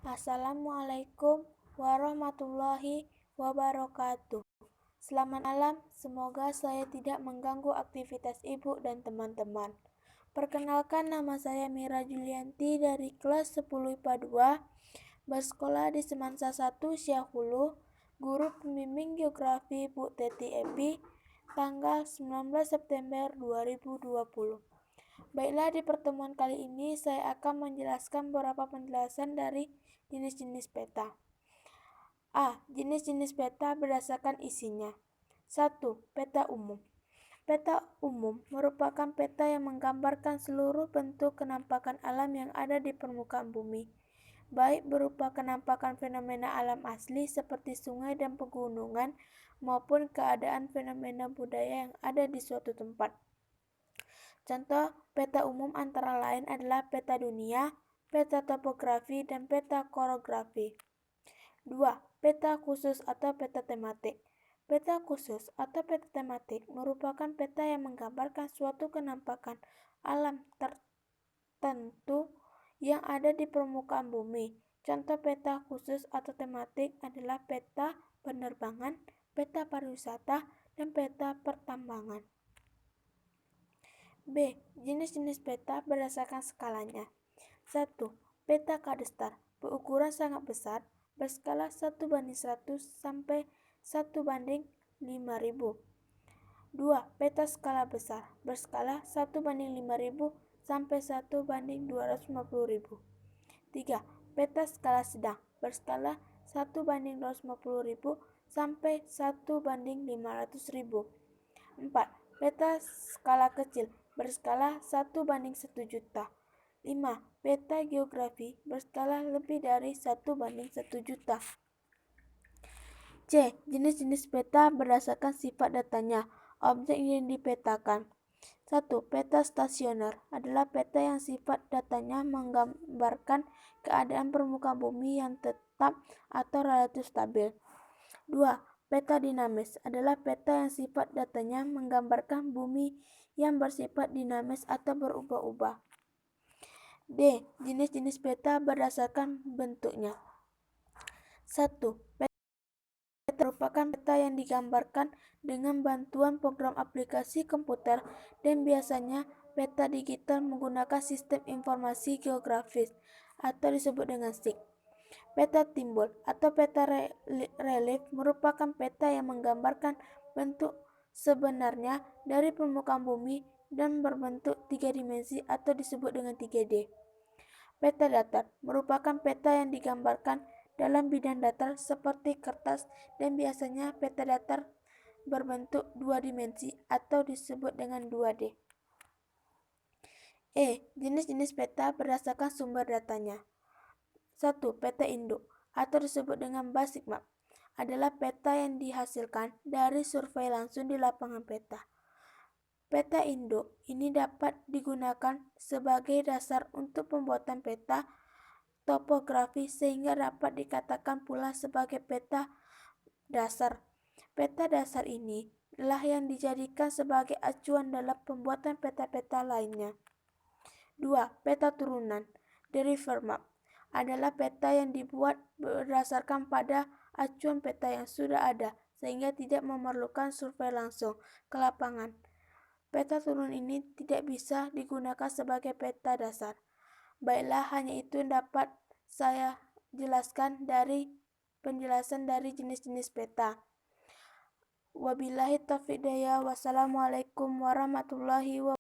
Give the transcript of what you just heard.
Assalamualaikum warahmatullahi wabarakatuh. Selamat malam, semoga saya tidak mengganggu aktivitas ibu dan teman-teman. Perkenalkan, nama saya Mira Julianti dari kelas 10 IPA 2, bersekolah di Semansa 1 Syahulu, guru pembimbing geografi Bu Teti Epi, tanggal 19 September 2020. Baiklah, di pertemuan kali ini saya akan menjelaskan beberapa penjelasan dari jenis-jenis peta. A. Jenis-jenis peta berdasarkan isinya. 1. Peta umum. Peta umum merupakan peta yang menggambarkan seluruh bentuk kenampakan alam yang ada di permukaan bumi, baik berupa kenampakan fenomena alam asli seperti sungai dan pegunungan, maupun keadaan fenomena budaya yang ada di suatu tempat. Contoh peta umum antara lain adalah peta dunia, peta topografi, dan peta korografi. 2. Peta khusus atau peta tematik. Peta khusus atau peta tematik merupakan peta yang menggambarkan suatu kenampakan alam tertentu yang ada di permukaan bumi. Contoh peta khusus atau tematik adalah peta penerbangan, peta pariwisata, dan peta pertambangan. B. Jenis-jenis peta berdasarkan skalanya. 1. Peta kadastar berukuran sangat besar, berskala 1:100 sampai 1:5000. 2. Peta skala besar, berskala 1:5000 sampai 1:250.000. 3. Peta skala sedang, berskala 1:250.000 sampai 1:500.000. 4. Peta skala kecil, berskala 1:1 juta. 5. Peta geografi berskala lebih dari 1:1 juta. C. Jenis-jenis peta berdasarkan sifat datanya, objek yang dipetakan. 1. Peta stasioner adalah peta yang sifat datanya menggambarkan keadaan permukaan bumi yang tetap atau relatif stabil. 2. Peta dinamis adalah peta yang sifat datanya menggambarkan bumi yang bersifat dinamis atau berubah-ubah. D. Jenis-jenis peta berdasarkan bentuknya. 1. Peta merupakan peta yang digambarkan dengan bantuan program aplikasi komputer dan biasanya peta digital menggunakan sistem informasi geografis atau disebut dengan SIG. Peta timbul atau peta relief merupakan peta yang menggambarkan bentuk sebenarnya dari permukaan bumi dan berbentuk 3 dimensi atau disebut dengan 3D. Peta datar merupakan peta yang digambarkan dalam bidang datar seperti kertas dan biasanya peta datar berbentuk 2 dimensi atau disebut dengan 2D. E. Jenis-jenis peta berdasarkan sumber datanya. 1. Peta induk atau disebut dengan basic map adalah peta yang dihasilkan dari survei langsung di lapangan peta. Peta induk ini dapat digunakan sebagai dasar untuk pembuatan peta topografi sehingga dapat dikatakan pula sebagai peta dasar. Peta dasar ini adalah yang dijadikan sebagai acuan dalam pembuatan peta-peta lainnya. 2. Peta turunan derivative map adalah peta yang dibuat berdasarkan pada acuan peta yang sudah ada sehingga tidak memerlukan survei langsung ke lapangan. Peta turun ini tidak bisa digunakan sebagai peta dasar. Baiklah, hanya itu yang dapat saya jelaskan dari penjelasan dari jenis-jenis peta. Wabillahi taufiq hidayah. Wassalamualaikum warahmatullahi wabarakatuh.